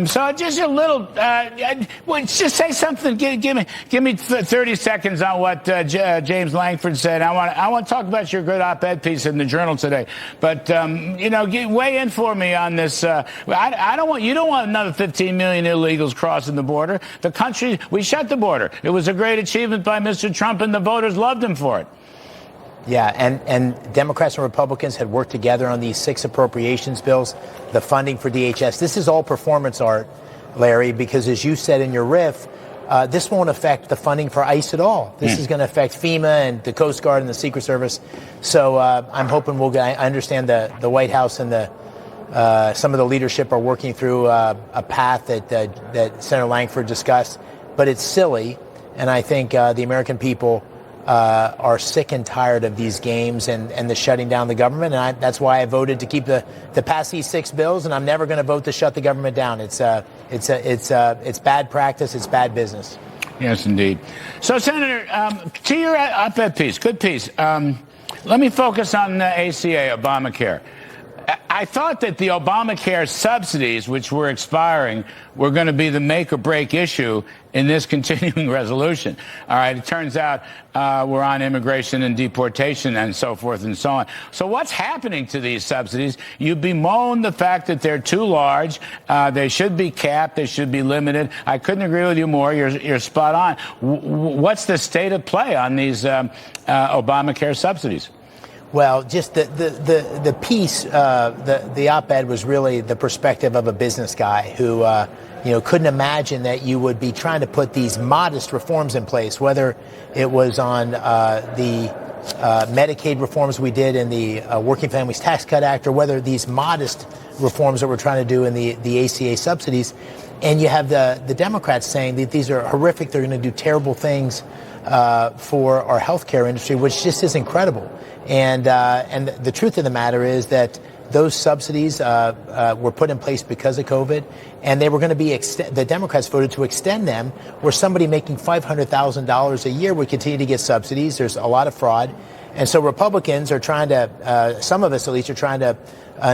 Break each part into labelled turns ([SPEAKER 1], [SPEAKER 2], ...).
[SPEAKER 1] So just a little, well, just say something. Give me 30 seconds on what James Langford said. I want to talk about your good op-ed piece in the Journal today. But weigh in for me on this. You don't want another 15 million illegals crossing the border. The country, we shut the border. It was a great achievement by Mr. Trump, and the voters loved him for it.
[SPEAKER 2] Yeah, and Democrats and Republicans had worked together on these 6 appropriations bills, the funding for DHS. This is all performance art, Larry, because as you said in your riff, this won't affect the funding for ICE at all. This is going to affect FEMA and the Coast Guard and the Secret Service. So I'm hoping I understand the White House and some of the leadership are working through a path that Senator Langford discussed. But it's silly, and I think the American people are sick and tired of these games and the shutting down the government. And that's why I voted to pass these 6 bills. And I'm never going to vote to shut the government down. It's bad practice. It's bad business.
[SPEAKER 1] Yes, indeed. So, Senator, to your op-ed piece, good piece. Let me focus on the ACA, Obamacare. I thought that the Obamacare subsidies, which were expiring, were going to be the make-or-break issue in this continuing resolution. All right, it turns out we're on immigration and deportation and so forth and so on. So what's happening to these subsidies? You bemoan the fact that they're too large. They should be capped. They should be limited. I couldn't agree with you more. You're spot on. What's the state of play on these Obamacare subsidies?
[SPEAKER 2] Well, just the piece, the op-ed was really the perspective of a business guy who, couldn't imagine that you would be trying to put these modest reforms in place, whether it was on the Medicaid reforms we did in the Working Families Tax Cut Act, or whether these modest reforms that we're trying to do in the ACA subsidies. And you have the Democrats saying that these are horrific. They're going to do terrible things for our healthcare industry, which just is incredible. And the truth of the matter is that those subsidies were put in place because of COVID, and they were going to be the Democrats voted to extend them, where somebody making $500,000 a year would continue to get subsidies. There's a lot of fraud. And so Republicans are trying to, some of us at least, are trying to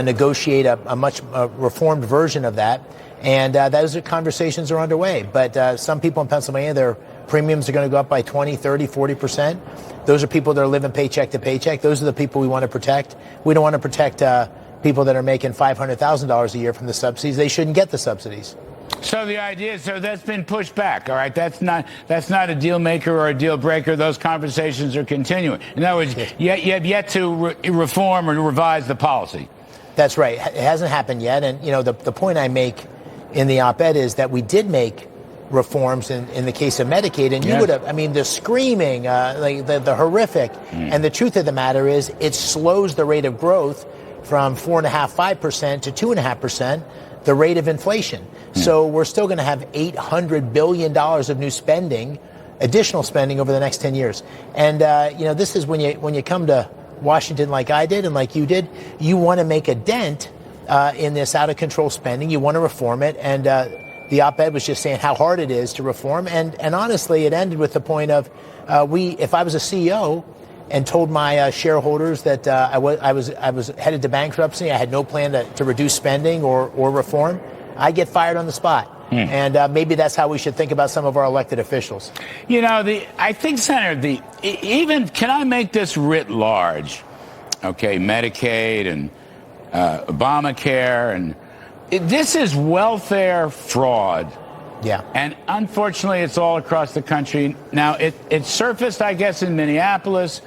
[SPEAKER 2] negotiate a much reformed version of that. And those conversations are underway. But some people in Pennsylvania, their premiums are going to go up by 20, 30, 40%. Those are people that are living paycheck to paycheck. Those are the people we want to protect. We don't want to protect people that are making $500,000 a year from the subsidies. They shouldn't get the subsidies.
[SPEAKER 1] So the idea, so that's been pushed back, all right? That's not a deal maker or a deal breaker. Those conversations are continuing. In other words, you have yet to reform or revise the policy.
[SPEAKER 2] That's right. It hasn't happened yet. And, the point I make in the op-ed is that we did make reforms in the case of Medicaid, and you would have, the screaming, like the horrific. And the truth of the matter is it slows the rate of growth from 4.5%, 5% to 2.5%, the rate of inflation. So we're still going to have $800 billion of new spending, additional spending over the next 10 years. And, this is when you come to Washington like I did and like you did, you want to make a dent in this out of control spending. You want to reform it. And the op-ed was just saying how hard it is to reform. And honestly, it ended with the point of if I was a CEO and told my shareholders that I was headed to bankruptcy, I had no plan to reduce spending or reform, I'd get fired on the spot. And maybe that's how we should think about some of our elected officials.
[SPEAKER 1] I think, Senator, can I make this writ large? Okay, Medicaid and Obamacare, and this is welfare fraud.
[SPEAKER 2] Yeah.
[SPEAKER 1] And unfortunately, it's all across the country. Now, it surfaced, I guess, in Minneapolis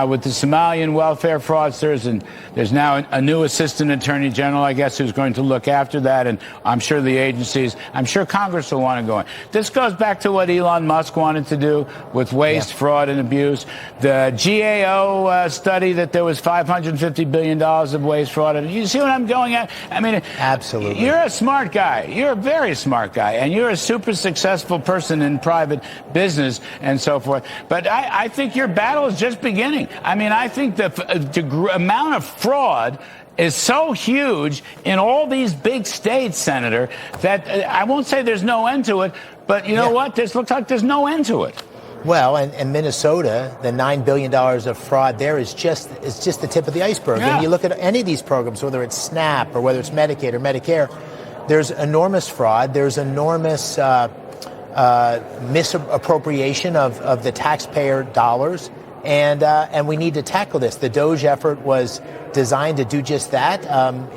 [SPEAKER 1] with the Somalian welfare fraudsters, and there's now a new assistant attorney general, I guess, who's going to look after that, and I'm sure the agencies, I'm sure Congress will want to go in. This goes back to what Elon Musk wanted to do with waste, fraud, and abuse. The GAO study that there was $550 billion of waste, fraud, and you see what I'm going at?
[SPEAKER 2] Absolutely.
[SPEAKER 1] You're a smart guy. You're a very smart guy, and you're a super successful person in private business and so forth. But I think your battle is just beginning. I think the amount of fraud is so huge in all these big states, Senator, that I won't say there's no end to it, but you know what? This looks like there's no end to it.
[SPEAKER 2] Well, and Minnesota, the $9 billion of fraud there is just the tip of the iceberg.
[SPEAKER 1] Yeah.
[SPEAKER 2] And you look at any of these programs, whether it's SNAP or whether it's Medicaid or Medicare, there's enormous fraud. There's enormous misappropriation of the taxpayer dollars. And we need to tackle this. The DOGE effort was designed to do just that.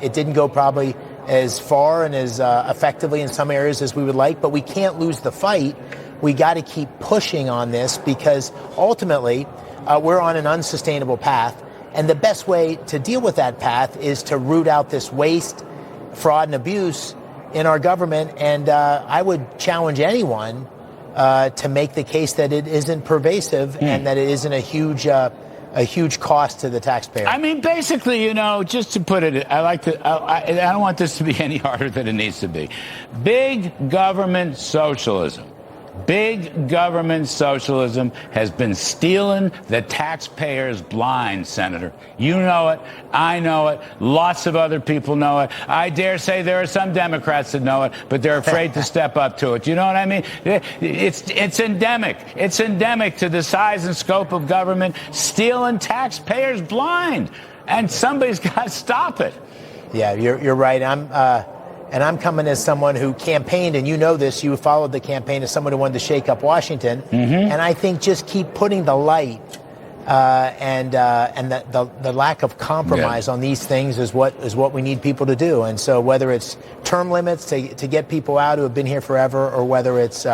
[SPEAKER 2] It didn't go probably as far and as effectively in some areas as we would like, but we can't lose the fight. We got to keep pushing on this because ultimately we're on an unsustainable path. And the best way to deal with that path is to root out this waste, fraud, and abuse in our government. And I would challenge anyone to make the case that it isn't pervasive and that it isn't a huge cost to the taxpayer.
[SPEAKER 1] I mean, basically, you know, just to put it, I don't want this to be any harder than it needs to be. Big government socialism. Big government socialism has been stealing the taxpayers blind, Senator. You know it. I know it. Lots of other people know it. I dare say there are some Democrats that know it, but they're afraid to step up to it. You know what I mean? It's endemic. It's endemic to the size and scope of government, stealing taxpayers blind. And somebody's got to stop it.
[SPEAKER 2] Yeah, you're right. And I'm coming as someone who campaigned, and you know this, you followed the campaign as someone who wanted to shake up Washington. And I think just keep putting the light and the lack of compromise on these things is what we need people to do. And so whether it's term limits to get people out who have been here forever, or whether it's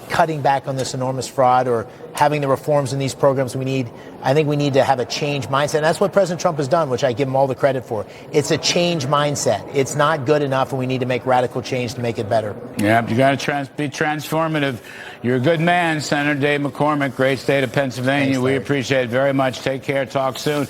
[SPEAKER 2] cutting back on this enormous fraud, or having the reforms in these programs we need, I think we need to have a change mindset. And that's what President Trump has done, which I give him all the credit for. It's a change mindset. It's not good enough, and we need to make radical change to make it better.
[SPEAKER 1] Yeah, you got to be transformative. You're a good man, Senator Dave McCormick, great state of Pennsylvania.
[SPEAKER 2] Thanks,
[SPEAKER 1] we appreciate it very much. Take care. Talk soon.